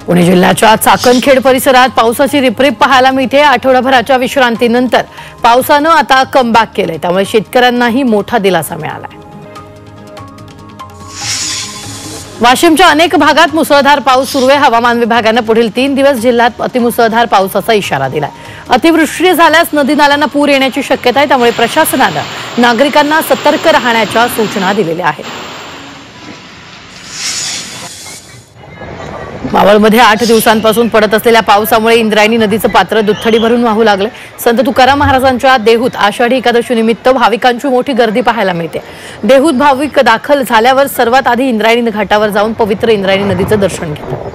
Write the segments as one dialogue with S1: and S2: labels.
S1: पुणे जिल्ह्याच्या चाकणखेड परिसरात पावसाची रिपरिप पाहायला मिळते। आठवडाभराच्या विश्रांतीनंतर पावसानं आता कमबॅक केलंय, त्यामुळे शेतकऱ्यांनाही मोठा दिलासा मिळालाय। वाशिमच्या अनेक भागात मुसळधार पाऊस सुरू आहे। हवामान विभागाने पुढील 3 दिवस जिल्ह्यात अतिमुसळधार पावसाचा इशारा दिलाय। अतिवृष्टी झाल्यास नदी नाल्यांना पूर येण्याची शक्यता आहे, त्यामुळे प्रशासनाने नागरिकांना सतर्क राहण्याच्या सूचना दिलेल्या आहेत। मावळमध्ये 8 दिवसांपासून पडत असलेल्या पावसामुळे इंद्रायणी नदीचं पात्र दुथडी भरून वाहू लागले। संत तुकाराम महाराजांच्या देहूत आषाढी एकादशी निमित्त भाविकांची मोठी गर्दी पाहायला मिळते। देहूत भाविक दाखल झाल्यावर सर्वात आधी इंद्रायणी घाटावर जाऊन पवित्र इंद्रायणी नदीचं दर्शन घेतात।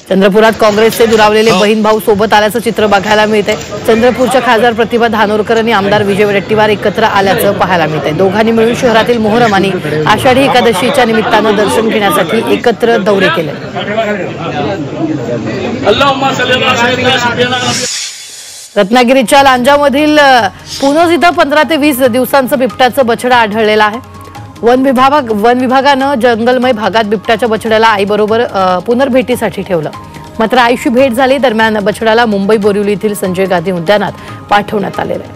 S1: चंद्रपुरात काँग्रेसचे दुरावलेले बहीण भाऊ सोबत आल्याचं चित्र बघायला मिळते। चंद्रपूरच्या खासदार प्रतिभा धानोरकर आणि आमदार विजय वडेट्टीवार एकत्र आल्याचं पाहायला मिळते। दोघांनी मिळून शहरातील मोहरम आणि आषाढी एकादशीच्या निमित्तानं दर्शन घेण्यासाठी एकत्र दौरे केले। रत्नागिरीच्या लांजामधील पुनोज इथं 15 ते 20 दिवसांचं बिबट्याचं बछडं आढळलेलं आहे। वन विभागानं जंगलमय भागात बिबट्याच्या बछड्याला आईबरोबर पुनर्भेटीसाठी ठेवलं, मात्र आईशी भेट झाली। दरम्यान बछड्याला मुंबई बोरिवली येथील संजय गांधी उद्यानात पाठवण्यात आलेलं आहे।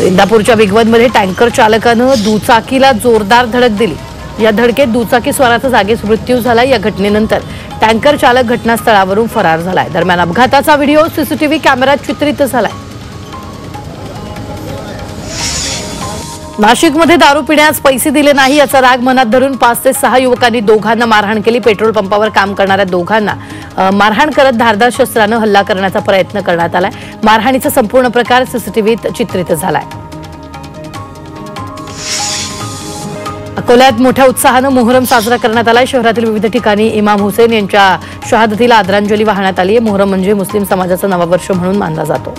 S1: इंदापूरच्या बिगवनमध्ये टँकर चालकानं दुचाकीला जोरदार धडक दिली। या धडकेत दुचाकी स्वाराचा जागीच मृत्यू झाला। या घटनेनंतर टँकर चालक घटनास्थळावरून फरार झालाय। दरम्यान अपघाताचा व्हिडिओ सीसीटीव्ही कॅमेऱ्यात चित्रित झालाय। नाशिकमध्ये दारू पिण्यास पैसे दिले नाही याचा राग मनात धरून 5 ते 6 युवकांनी दोघांना मारहाण केली। पेट्रोल पंपावर काम करणाऱ्या दोघांना मारहाण करत धारदार शस्त्रानं हल्ला करण्याचा प्रयत्न करण्यात आलाय। मारहाणीचा संपूर्ण प्रकार सीसीटीव्हीत चित्रित झालाय। अकोल्यात मोठ्या उत्साहानं मोहरम साजरा करण्यात आलाय। शहरातील विविध ठिकाणी इमाम हुसेन यांच्या शहादतीला आदरांजली वाहण्यात आली आहे। मोहरम म्हणजे मुस्लिम समाजाचं नववर्ष म्हणून मानला जातो।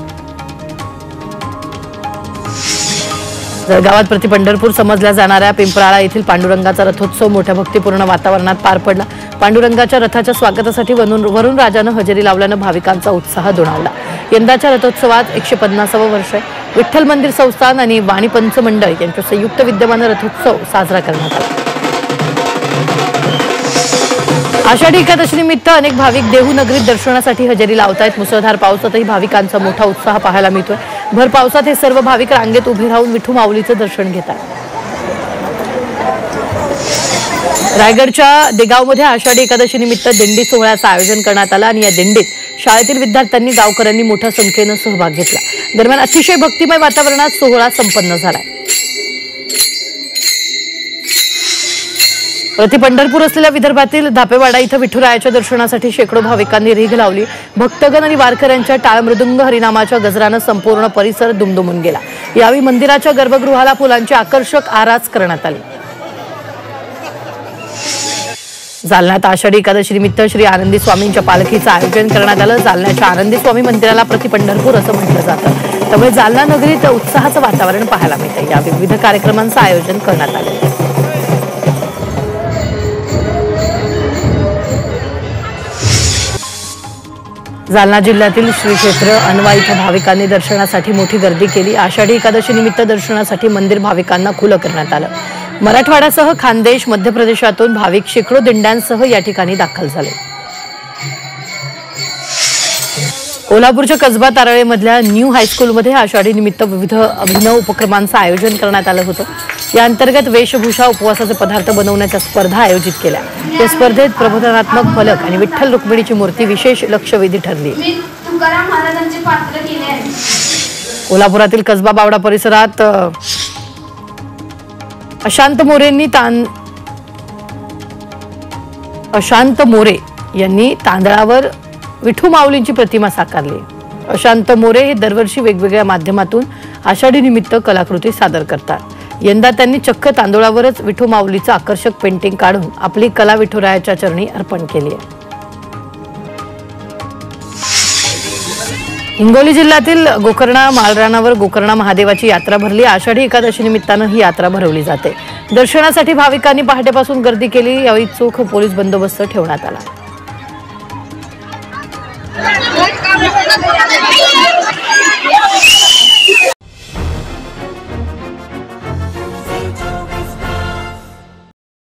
S1: जळगावात प्रति पंढरपूर समजल्या जाणाऱ्या पिंपराळा येथील पांडुरंगाचा रथोत्सव मोठ्या भक्तिपूर्ण वातावरणात पार पडला। पांडुरंगाच्या रथाच्या स्वागतासाठी वरून राजानं हजेरी लावल्यानं भाविकांचा उत्साह दुणावला। यंदाच्या रथोत्सवात 150वं वर्ष आहे। विठ्ठल मंदिर संस्थान आणि वाणी पंच मंडळ यांच्या संयुक्त विद्यमानं रथोत्सव साजरा करण्यात आला। आषाढी एकादशी निमित्त अनेक भाविक देहू नगरीत दर्शनासाठी हजेरी लावत आहेत। मुसळधार पावसातही भाविकांचा मोठा उत्साह पाहायला मिळतोय। भर पावसात हे सर्व भाविक रांगेत उभे राहून विठू माऊलीचं दर्शन घेतात। रायगडच्या देगावमध्ये आषाढी एकादशी निमित्त दिंडी सोहळ्याचं आयोजन करण्यात आलं आणि या दिंडीत शाळेतील विद्यार्थ्यांनी गावकऱ्यांनी मोठ्या संख्येनं सहभाग घेतला। दरम्यान अतिशय भक्तिमय वातावरणात सोहळा संपन्न झाला। प्रति पंढरपूर असलेल्या विदर्भातील धापेवाडा इथं विठुरायाच्या दर्शनासाठी शेकडो भाविकांनी रीघ लावली। भक्तगण आणि वारकऱ्यांच्या टाळमृदुंग हरिनामाच्या गजरानं संपूर्ण परिसर दुमदुमून गेला। यावेळी मंदिराच्या गर्भगृहाला फुलांची आकर्षक आरास करण्यात आली। जालन्यात आषाढी एकादशी निमित्त श्री आनंदी स्वामींच्या पालखीचं आयोजन करण्यात आलं। जालन्याच्या आनंदी स्वामी मंदिराला प्रति पंढरपूर असं म्हटलं जातं, त्यामुळे जालना नगरीत उत्साहाचं वातावरण पाहायला मिळतं। या विविध कार्यक्रमांचं आयोजन करण्यात आलं। जालना जिल्ह्यातील श्री क्षेत्र अनवा इथं भाविकांनी दर्शनासाठी मोठी गर्दी केली। आषाढी एकादशी निमित्त दर्शनासाठी मंदिर भाविकांना खुलं करण्यात आलं। मराठवाड्यासह खानदेश, मध्य प्रदेशातून भाविक शेकडो दिंड्यांसह या ठिकाणी दाखल झाले। कोल्हापूरच्या कसबा तारळेमधल्या न्यू हायस्कूलमध्ये आषाढी निमित्त विविध अभिनव उपक्रमांचं आयोजन करण्यात आलं होतं। या अंतर्गत वेशभूषा, उपवासाचे पदार्थ बनवण्याच्या स्पर्धा आयोजित केल्या। या स्पर्धेत प्रबोधनात्मक फलक आणि विठ्ठल रुक्मिणीची मूर्ती विशेष लक्षवेधी ठरली। कोल्हापुरातील कसबा बावडा परिसरात अशांत मोरे यांनी तांदळावर विठू माऊलींची प्रतिमा साकारली। अशांत मोरे हे दरवर्षी वेगवेगळ्या माध्यमातून आषाढी निमित्त कलाकृती सादर करतात। यंदा त्यांनी चक्क तांदळावरच विठू माऊलीचं आकर्षक पेंटिंग काढून आपली कला विठुरायाच्या चरणी अर्पण केली आहे। हिंगोली जिल्ह्यातील गोकर्णा माळरानावर गोकर्णा महादेवाची यात्रा भरली। आषाढी एकादशी निमित्तानं ही यात्रा भरवली जाते। दर्शनासाठी भाविकांनी पहाटेपासून गर्दी केली। यावेळी चोख पोलीस बंदोबस्त ठेवण्यात आला।